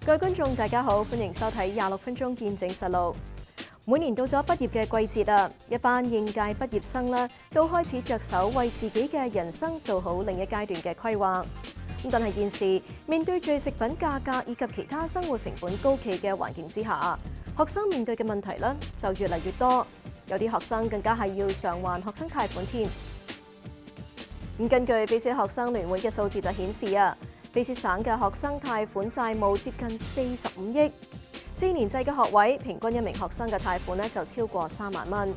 各位觀眾大家好，歡迎收睇26分鐘見證實錄。每年到咗畢業嘅季節啦，一班應屆畢業生啦，都開始着手為自己嘅人生做好另一階段嘅規劃。但係現時面對住食品價格以及其他生活成本高企嘅環境之下，學生面對嘅問題咧就越嚟越多，有啲學生更加係要償還學生貸款添。根據卑詩學生聯會嘅數字就顯示啊，卑詩省嘅學生貸款債務接近45億，4年制嘅學位平均一名學生嘅貸款就超過3萬蚊。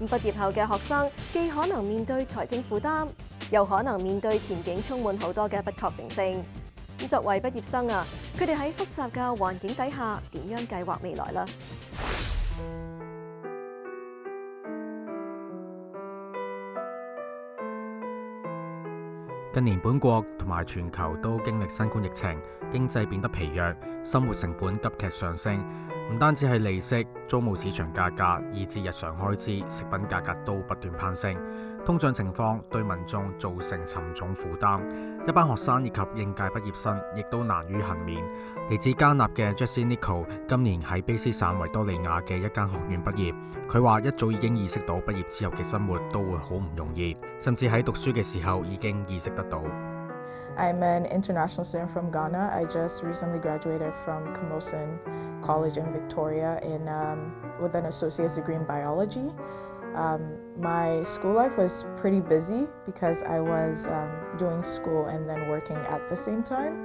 畢業後嘅學生既可能面對財政負擔，又可能面對前景充滿好多嘅不確定性。作為畢業生啊，佢哋喺複雜嘅環境底下點樣計劃未來呢？近年本國同埋全球都經歷新冠疫情，經濟變得疲弱，生活成本急劇上升。唔單止係利息、租務市場價格，以至日常開支、食品價格都不斷攀升。通脹情況對民眾造成沉重負擔，一班學生以及應屆畢業生亦都難於幸免。嚟自加納嘅 Jack 今年喺卑詩省維多利亞嘅一間學院畢業。佢話一早已經意識到畢業之後嘅生活都會好唔容易，甚至喺讀書嘅時候已經意識得到。I'm an international student from Ghana. I just recently graduated from Camosun College in Victoria with an associate's degree in biology. My school life was pretty busy because I was doing school and then working at the same time.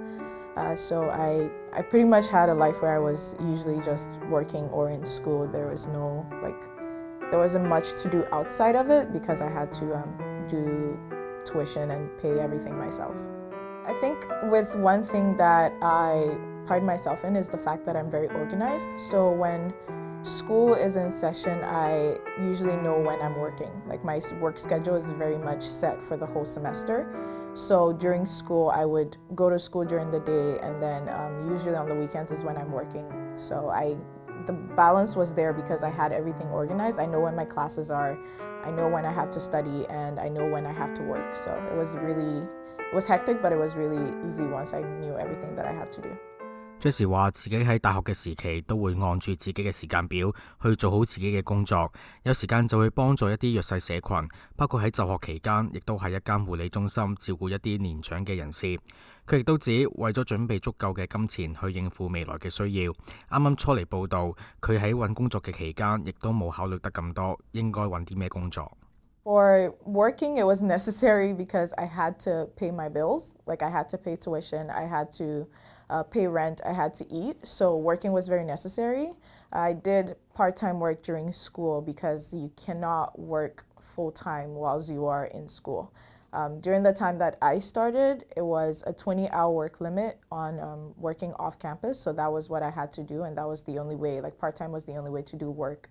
So I pretty much had a life where I was usually just working or in school. There wasn't much to do outside of it because I had to do tuition and pay everything myself. I think with one thing that I pride myself in is the fact that I'm very organized. So when school is in session, I usually know when I'm working. Like my work schedule is very much set for the whole semester. So during school, I would go to school during the day, and then usually on the weekends is when I'm working. So the balance was there because I had everything organized. I know when my classes are, I know when I have to study, and I know when I have to work. So it was hectic, but it was really easy once I knew everything that I had to do. Jack 話自己喺大學嘅時期都會按住自己嘅時間表去做好自己嘅工作，有時間就會幫助一啲弱勢社群，包括喺就學期間，亦都喺一間護理中心照顧一啲年長嘅人士。佢亦都指為咗準備足夠嘅金錢去應付未來嘅需要，啱啱初嚟報道，佢喺揾工作嘅期間，亦都冇考慮得咁多，應該揾啲咩工作。For working, it was necessary because I had to pay my bills. Like I had to pay tuition, I had to pay rent, I had to eat. So working was very necessary. I did part-time work during school because you cannot work full-time whilst you are in school. During the time that I started, it was a 20-hour work limit on working off campus. So that was what I had to do, and that was the only way, like part-time was the only way to do work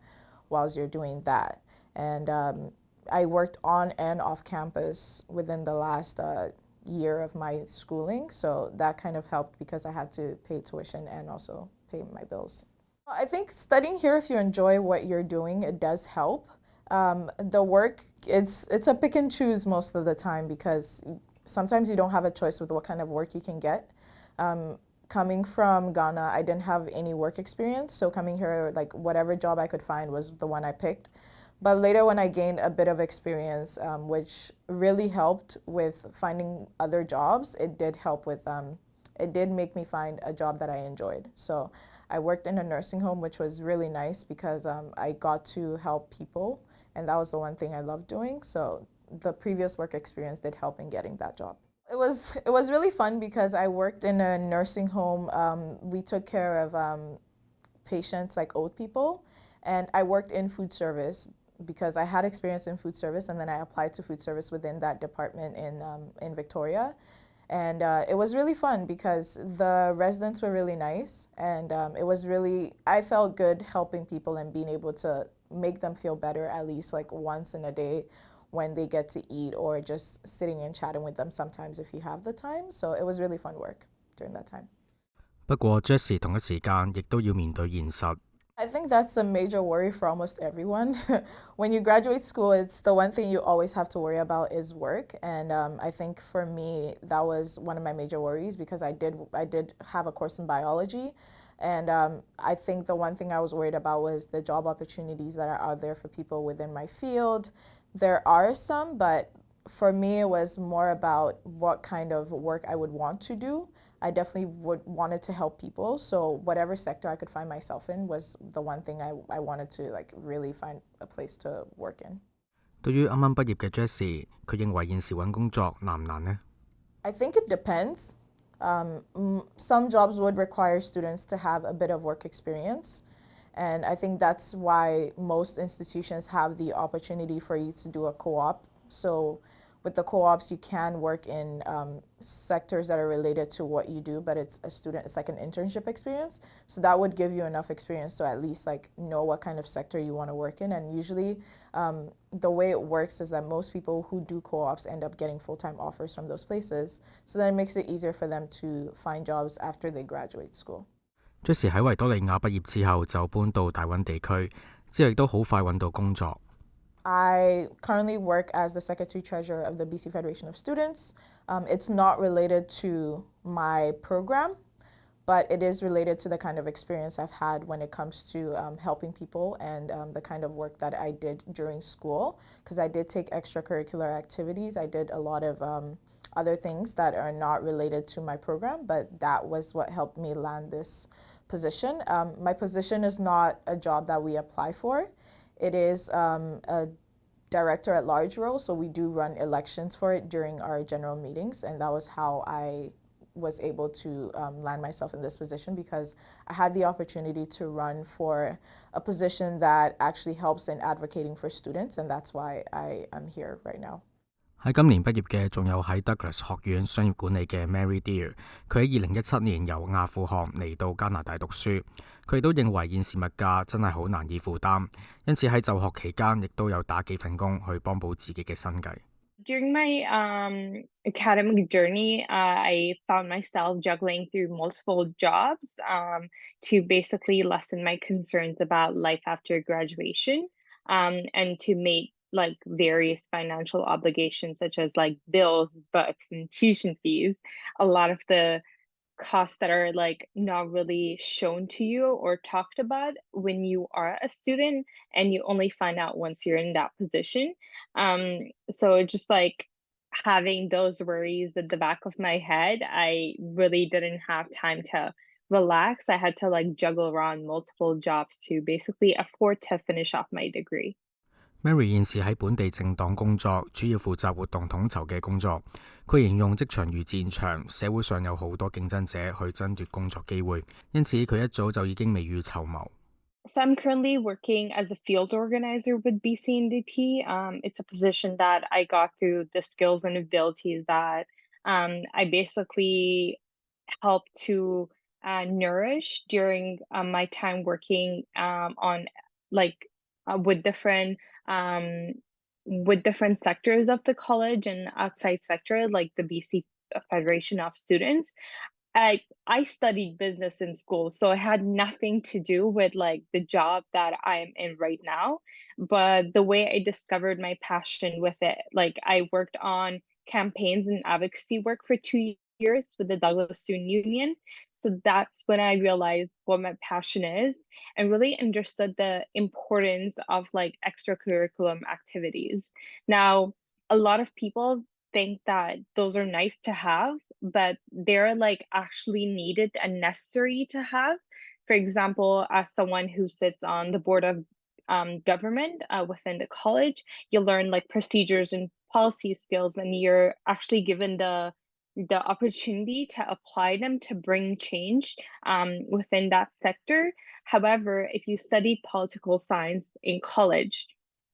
whilst you're doing that. And I worked on and off campus within the last year of my schooling, so that kind of helped because I had to pay tuition and also pay my bills. I think studying here, if you enjoy what you're doing, it does help. The work, it's a pick and choose most of the time because sometimes you don't have a choice with what kind of work you can get. Coming from Ghana, I didn't have any work experience, so coming here, like whatever job I could find was the one I picked. But later when I gained a bit of experience, which really helped with finding other jobs, it did help with, it did make me find a job that I enjoyed. So I worked in a nursing home, which was really nice because I got to help people, and that was the one thing I loved doing. So the previous work experience did help in getting that job. It was really fun because I worked in a nursing home. We took care of patients like old people, and I worked in food service because I had experience in food service, and then I applied to food service within that department in Victoria. And it was really fun because the residents were really nice, and I felt good helping people and being able to make them feel better at least like once in a day when they get to eat, or just sitting and chatting with them sometimes if you have the time. So it was really fun work during that time. 不過 Jack 同一時間亦都要面對現實。I think that's a major worry for almost everyone. When you graduate school, it's the one thing you always have to worry about is work. And I think for me, that was one of my major worries because I did have a course in biology. And I think the one thing I was worried about was the job opportunities that are out there for people within my field. There are some, but for me, it was more about what kind of work I would want to do. I definitely wanted to help people. So whatever sector I could find myself in was the one thing I wanted to like really find a place to work in. 對於啱啱畢業嘅 Jessie， 佢認為現時揾工作難唔難呢？ I think it depends. Some jobs would require students to have a bit of work experience. And I think that's why most institutions have the opportunity for you to do a co-op. So with the co-ops, you can work in sectors that are related to what you do, but it's like an internship experience. So that would give you enough experience to at least like know what kind of sector you want to work in. And usually the way it works is that most people who do co-ops end up getting full-time offers from those places. So then it makes it easier for them to find jobs after they graduate school. Jessie 喺維多利亞畢業之後就搬到大溫地區，之後亦都好快揾到工作。I currently work as the Secretary-Treasurer of the BC Federation of Students. It's not related to my program, but it is related to the kind of experience I've had when it comes to helping people and the kind of work that I did during school, because I did take extracurricular activities. I did a lot of other things that are not related to my program, but that was what helped me land this position. My position is not a job that we apply for. It is a director at large role, so we do run elections for it during our general meetings, and that was how I was able to land myself in this position because I had the opportunity to run for a position that actually helps in advocating for students, and that's why I am here right now. 喺今年畢業嘅仲有喺 Douglas 學院商業管理嘅 Mary Dear， 佢喺2017年由阿富汗嚟到加拿大讀書。佢亦都認為現時物價真係好難以負擔，因此喺就學期間亦都有打幾份工去幫補自己嘅生計。During my academic journey, I found myself juggling through multiple jobs to basically lessen my concerns about life after graduation and to make like various financial obligations such as like bills, books, and tuition fees. A lot of the costs that are like not really shown to you or talked about when you are a student and you only find out once you're in that position. So just like having those worries at the back of my head, I really didn't have time to relax. I had to like juggle around multiple jobs to basically afford to finish off my degree. Mary 現時喺本地政黨工作，主要負責活動統籌嘅工作。佢形容職場如戰場，社會上有好多競爭者去爭奪工作機會，因此佢一早就已經未雨綢繆。So I'm currently working as a field organizer with BCNDP. It's a position that I got through the skills and abilities that I basically help to nourish during my time working on like with different sectors of the college and outside sector, like the BC Federation of Students. I studied business in school, so it had nothing to do with like the job that I'm in right now. But the way I discovered my passion with it, like I worked on campaigns and advocacy work for 2 years with the Douglas Student Union. So that's when I realized what my passion is and really understood the importance of like extracurricular activities. Now, a lot of people think that those are nice to have, but they're like actually needed and necessary to have. For example, as someone who sits on the board of government within the college, you learn like procedures and policy skills, and you're actually given the opportunity to apply them to bring change within that sector. However, if you study political science in college,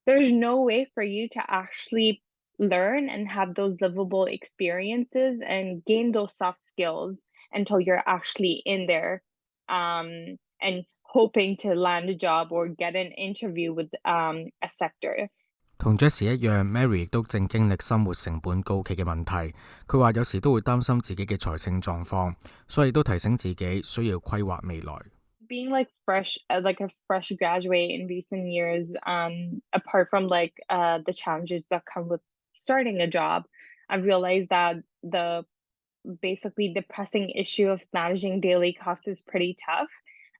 there's no way for you to actually learn and have those livable experiences and gain those soft skills until you're actually in there and hoping to land a job or get an interview with a sector. 同 Jessie 一樣 ，Mary 亦都正經歷生活成本高企嘅問題。佢話有時都會擔心自己嘅財政狀況，所以都提醒自己需要規劃未來。being like fresh, like a fresh graduate in recent years, apart from like the challenges that come with starting a job, I realized that the basically the pressing issue of managing daily costs is pretty tough.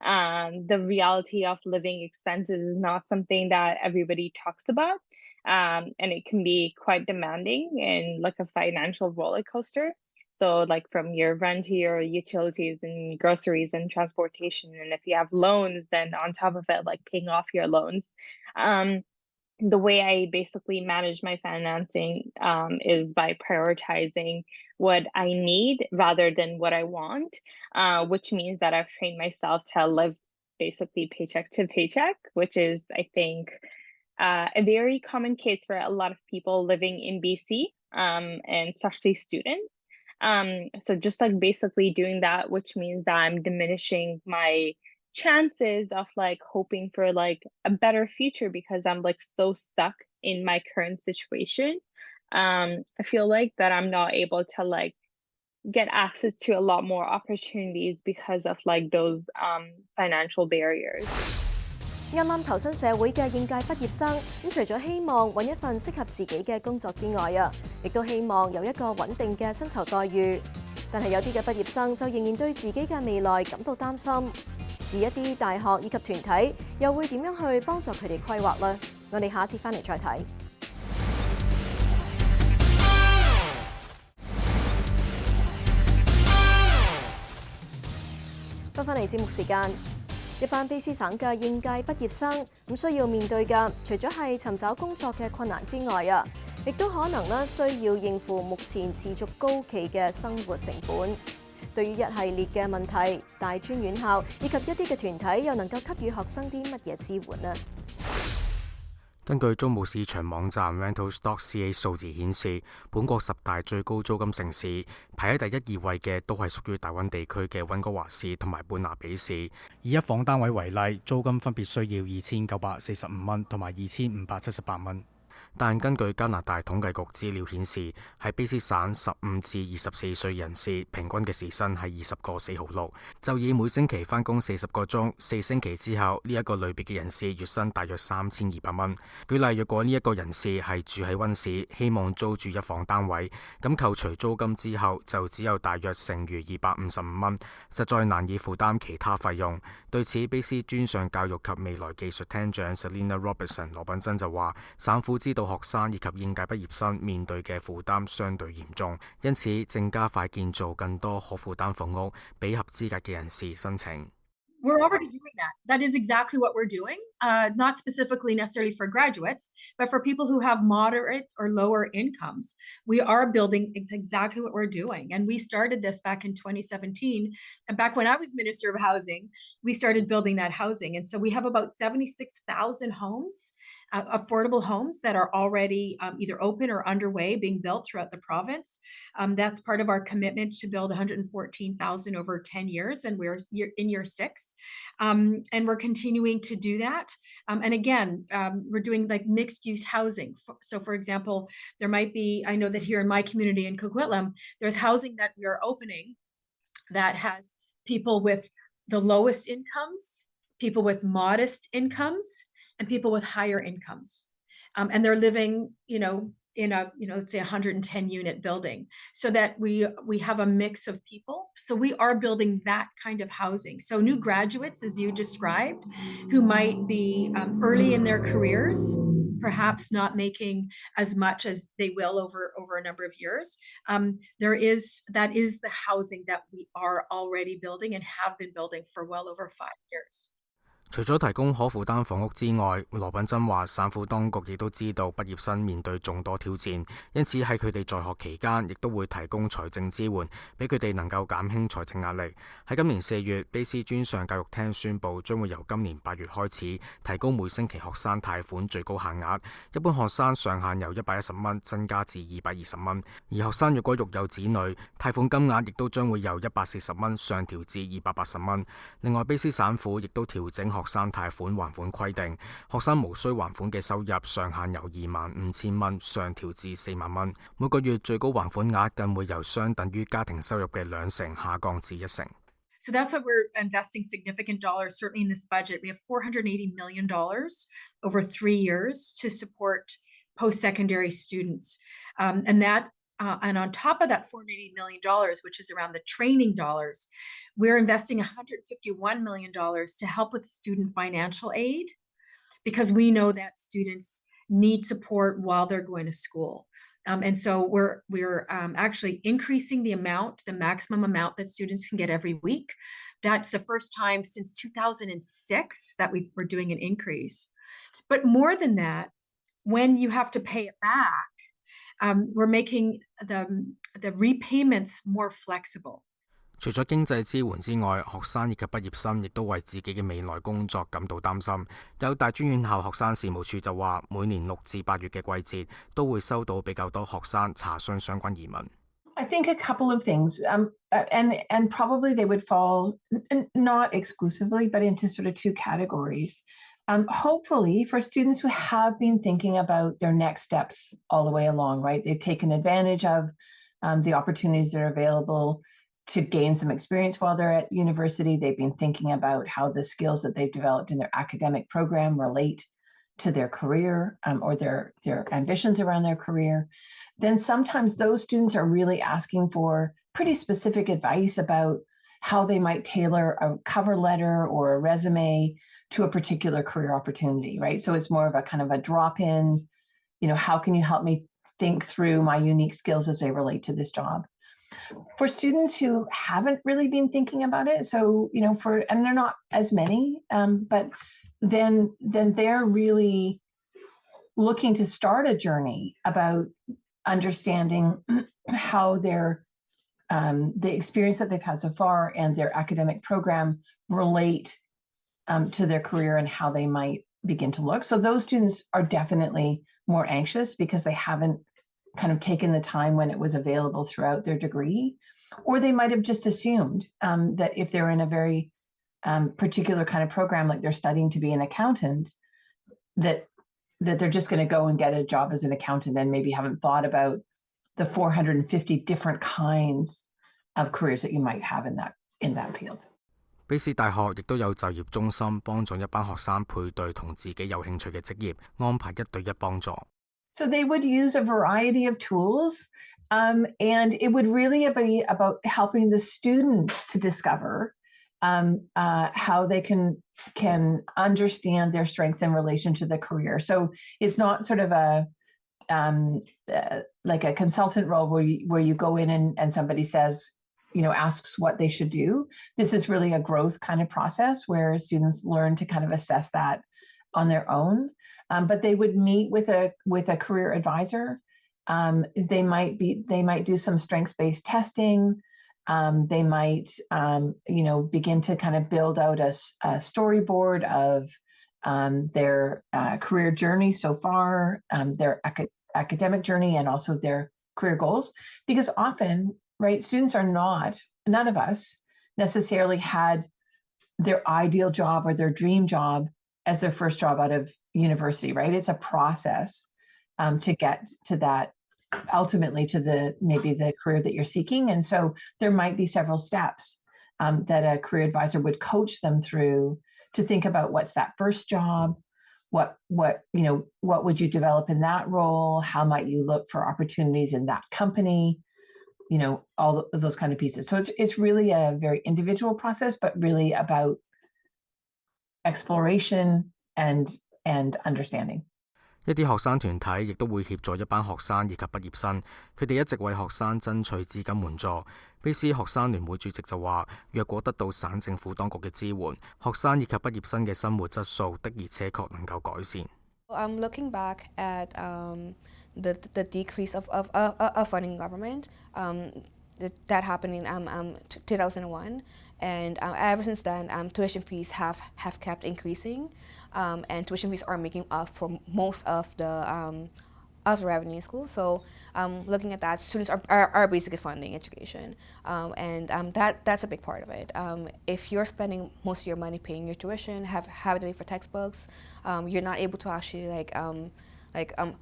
The reality of living expenses is not something that everybody talks about. And it can be quite demanding and like a financial roller coaster. So, like from your rent to your utilities and groceries and transportation. And if you have loans, then on top of it, like paying off your loans. Um, the way I basically manage my financing is by prioritizing what I need rather than what I want, which means that I've trained myself to live basically paycheck to paycheck, which is, I think, a very common case for a lot of people living in BC, and especially students. So just like basically doing that, which means that I'm diminishing my chances of like hoping for like a better future because I'm like so stuck in my current situation. I feel like that I'm not able to like get access to a lot more opportunities because of like those financial barriers. 啱啱投身社會嘅應屆畢業生，咁除咗希望揾一份適合自己嘅工作之外啊，亦都希望有一個穩定嘅薪酬待遇。但係有啲嘅畢業生就仍然對自己嘅未來感到擔心，而一啲大學以及團體又會點樣去幫助佢哋規劃呢？我哋下一節翻嚟再睇。翻嚟節目時間。一班卑詩省嘅應屆畢業生咁需要面對嘅，除咗係尋找工作嘅困難之外啊，亦都可能咧需要應付目前持續高企嘅生活成本。對於一系列嘅問題，大專院校以及一啲嘅團體又能夠給予學生啲乜嘢支援呢？根據租務市場網站 Rentalstock.ca 數字顯示，本國10大最高租金城市排喺第1、2位嘅都係屬於大溫地區嘅溫哥華市同埋半拿比市。以一房單位為例，租金分別需要2945蚊同埋2578蚊。但根據加拿大統計局資料顯示，喺卑詩省15至24歲人士平均嘅時薪係20個4毫6，就以每星期返工40個鐘，4星期之後呢一個類別嘅人士月薪大約3200蚊。舉例，若果呢一個人士係住喺溫市，希望租住一房單位，咁扣除租金之後就只有大約剩餘255蚊，實在難以負擔其他費用。對此，卑詩專上教育及未來技術廳長 Selina Robertson 羅品珍就話：省府知道學生以及應屆畢業生面對嘅負擔相對嚴重，因此正加快建造更多可負擔房屋俾合資格嘅人士申請。We're already doing that. That is exactly what we're doing, not specifically necessarily for graduates, but for people who have moderate or lower incomes. We are building, it's exactly what we're doing. And we started this back in 2017. And back when I was Minister of Housing, we started building that housing. And so we have about 76,000 homes, affordable homes that are already either open or underway, being built throughout the province. That's part of our commitment to build 114,000 over 10 years. And we're in year 6. And we're continuing to do that. And again, we're doing like mixed use housing. So for example, there might be, I know that here in my community in Coquitlam, there's housing that we are opening that has people with the lowest incomes, people with modest incomes, and people with higher incomes. And they're living, in a, let's say 110 unit building, so that we have a mix of people. So we are building that kind of housing. So new graduates, as you described, who might be early in their careers, perhaps not making as much as they will over a number of years. That is the housing that we are already building and have been building for well over 5 years. 除咗提供可負擔房屋之外，羅品珍話省府當局亦都知道畢業生面對眾多挑戰，因此喺佢哋在學期間亦都會提供財政支援，俾佢哋能夠減輕財政壓力。喺今年4月，卑詩專上教育廳宣布將會由今年8月開始提高每星期學生貸款最高限額，一般學生上限由110蚊增加至220蚊，而學生若果育有子女，貸款金額亦都將會由140蚊上調至280蚊。另外，卑詩省府亦都調整學生貸款還款規定，學生無需還款嘅收入上限由25,000蚊上調至4萬蚊，每個月最高還款額更會由相等於家庭收入嘅2成下降至1成。So that's why we're investing significant dollars, certainly in this budget. We have $480 million over 3 years to support post-secondary students. And on top of that $480 million, which is around the training dollars, we're investing $151 million to help with student financial aid, because we know that students need support while they're going to school. And so we're actually increasing the maximum amount that students can get every week. That's the first time since 2006 that we're doing an increase. But more than that, when you have to pay it back, we're making the repayments more flexible. 除咗經濟支援之外，學生以及畢業生亦都為自己嘅未來工作感到擔心。有大專院校學生事務處就話，每年6至8月嘅季節都會收到比較多學生查詢相關移民。I think a couple of things, and probably they would fall not exclusively, but into sort of two categories. Hopefully, for students who have been thinking about their next steps all the way along, right? They've taken advantage of the opportunities that are available to gain some experience while they're at university. They've been thinking about how the skills that they've developed in their academic program relate to their career or their ambitions around their career. Then sometimes those students are really asking for pretty specific advice about how they might tailor a cover letter or a resume to a particular career opportunity, right? So it's more of a kind of a drop-in, how can you help me think through my unique skills as they relate to this job? For students who haven't really been thinking about it, so, and they're not as many, but then they're really looking to start a journey about understanding how the experience that they've had so far and their academic program relate to their career and how they might begin to look. So those students are definitely more anxious because they haven't kind of taken the time when it was available throughout their degree, or they might have just assumed that if they're in a very particular kind of program, like they're studying to be an accountant, that they're just going to go and get a job as an accountant and maybe haven't thought about the 450 different kinds of careers that you might have in that field. 卑斯大學亦都有就業中心幫助一班學生配對同自己有興趣嘅職業，安排1對1幫助。So they would use a variety of tools, and it would really be about helping the student to discover how they can understand their strengths in relation to the career. So it's not sort of like a consultant role where you go in and somebody says, asks what they should do. This is really a growth kind of process where students learn to kind of assess that on their own. But they would meet with a career advisor. They might do some strengths-based testing. They might begin to kind of build out a storyboard of their career journey so far, their academic journey, and also their career goals. Because often, right, students none of us necessarily had their ideal job or their dream job as their first job out of university, right? It's a process to get to that, ultimately to maybe the career that you're seeking. And so there might be several steps that a career advisor would coach them through to think about what's that first job, what would you develop in that role, how might you look for opportunities in that company, all of those kind of pieces. So it's really a very individual process, but really about exploration and understanding. 一啲學生團體亦都會協助一班學生以及畢業生，佢哋一直為學生爭取資金援助。卑斯學生聯會主席就話：若果得到省政府當局嘅支援，學生以及畢業生嘅生活質素的而且確能夠改善。Looking back at the decrease of funding government, that happened in 2001, and ever since then, tuition fees have kept increasing, and tuition fees are making up for most of the revenue in school. So looking at that, students are basically funding education, and that's a big part of it. If you're spending most of your money paying your tuition, having to pay for textbooks, you're not able to actually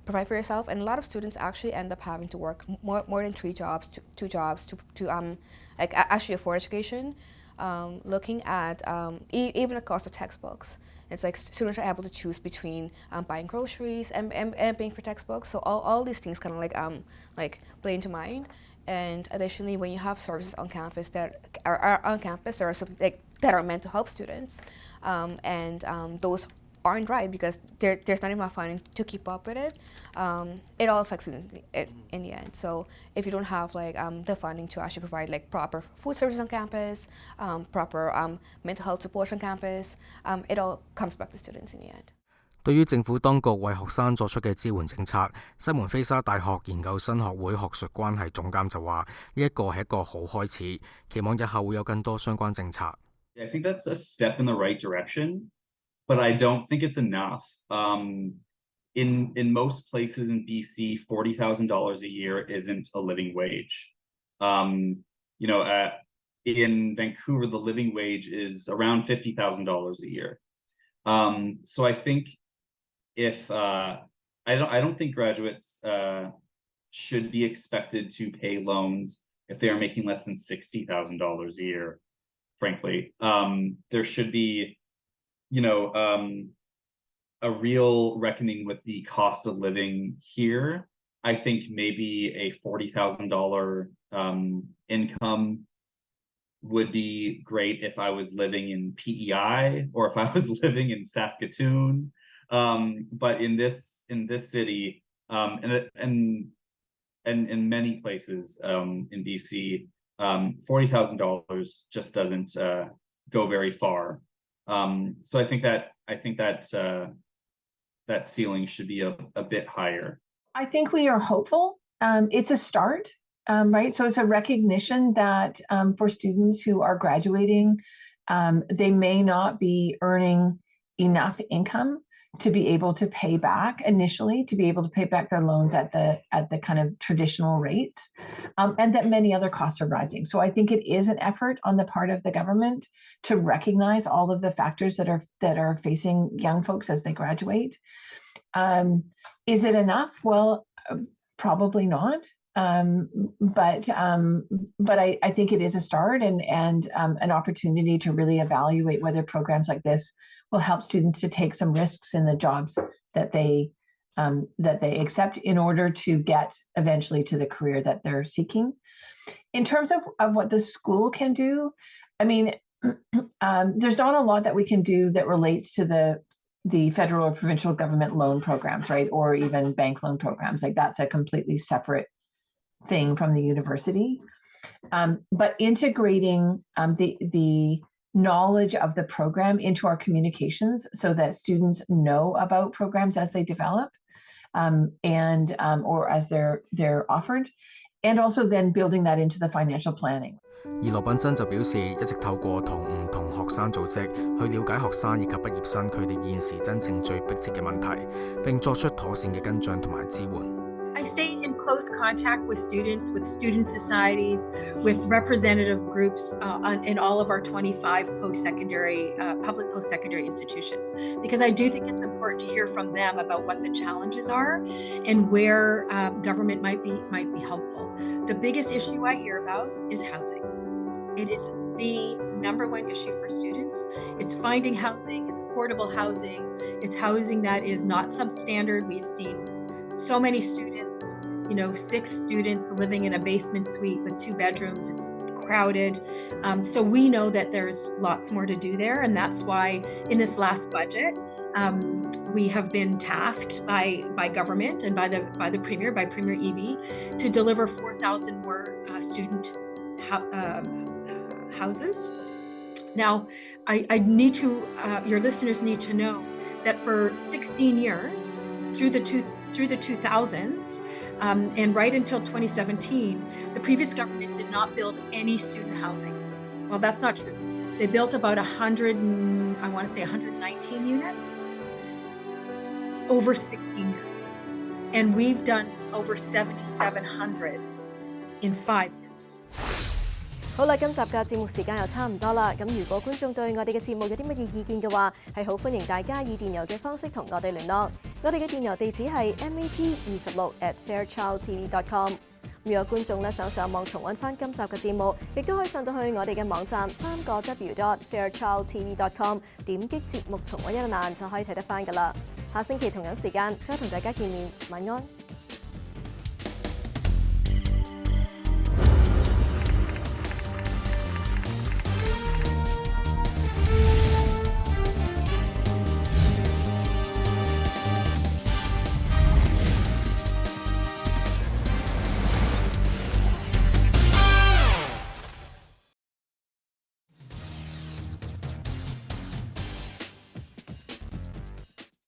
provide for yourself, and a lot of students actually end up having to work more than 2 jobs to actually afford education. looking at even across the textbooks. It's like students are able to choose between buying groceries and paying for textbooks. So all these things kind of like play into mind. And additionally, when you have services on campus that are on campus, there are some, like, that are meant to help students, and those aren't right because there's not enough funding to keep up with it. It all affects students in the end. So if you don't have like the funding to actually provide like proper food services on campus, proper mental health support on campus, it all comes back to students in the end. 對於政府當局為學生作出嘅支援政策，西門菲沙大學研究生學會學術關係總監就話：呢一個係一個好開始，期望日後會有更多相關政策。I think that's a step in the right direction, but I don't think it's enough. In most places in BC, $40,000 a year isn't a living wage. In Vancouver, the living wage is around $50,000 a year. So I think if I don't think graduates should be expected to pay loans if they are making less than $60,000 a year. Frankly, there should be, a real reckoning with the cost of living here. I think maybe a $40,000 income would be great if I was living in PEI or if I was living in Saskatoon. But in this city, and in many places in BC, $40,000 just doesn't go very far. So I think that ceiling should be a bit higher. I think we are hopeful. It's a start, right? So it's a recognition that for students who are graduating, they may not be earning enough income to be able to pay back initially, to be able to pay back their loans at the kind of traditional rates, and that many other costs are rising. So I think it is an effort on the part of the government to recognize all of the factors that are facing young folks as they graduate. Is it enough? Well, probably not. But I think it is a start and an opportunity to really evaluate whether programs like this will help students to take some risks in the jobs that they accept in order to get eventually to the career that they're seeking. In terms of what the school can do, I mean, there's not a lot that we can do that relates to the federal or provincial government loan programs, right? Or even bank loan programs. Like that's a completely separate thing from the university. But integrating the knowledge of the program into our communications so that students know about programs as they develop or as they're offered, and also then building that into the financial planning. 而羅品珍就表示，一直透過同唔同學生組織去了解學生以及畢業生佢哋現時真正最迫切嘅問題，並作出妥善嘅跟進同埋支援。I stay in close contact with student societies, with representative groups in all of our 25 public post-secondary institutions, because I do think it's important to hear from them about what the challenges are and where government might be helpful. The biggest issue I hear about is housing. It is the number one issue for students. It's finding housing, it's affordable housing, it's housing that is not substandard. We have seen so many students, 6 students living in a basement suite with 2 bedrooms. It's crowded. So we know that there's lots more to do there. And that's why in this last budget, we have been tasked by government and by Premier Eby, to deliver 4,000 more student houses. Now, I need to, your listeners need to know that for 16 years, through the 2000s, and right until 2017, the previous government did not build any student housing. Well, that's not true. They built about 119 units over 16 years. And we've done over 7,700 in 5 years. 好啦，今集嘅節目時間又差唔多啦。咁如果觀眾對我哋嘅節目有啲乜嘢意見嘅話，係好歡迎大家以電郵嘅方式同我哋聯絡。我哋嘅電郵地址係mag26@fairchildtv.com。如果觀眾咧想上網重溫翻今集嘅節目，亦都可以上到去我哋嘅網站3w.fairchildtv.com， 點擊節目重溫一欄就可以睇得翻㗎啦。下星期同樣時間再同大家見面，晚安。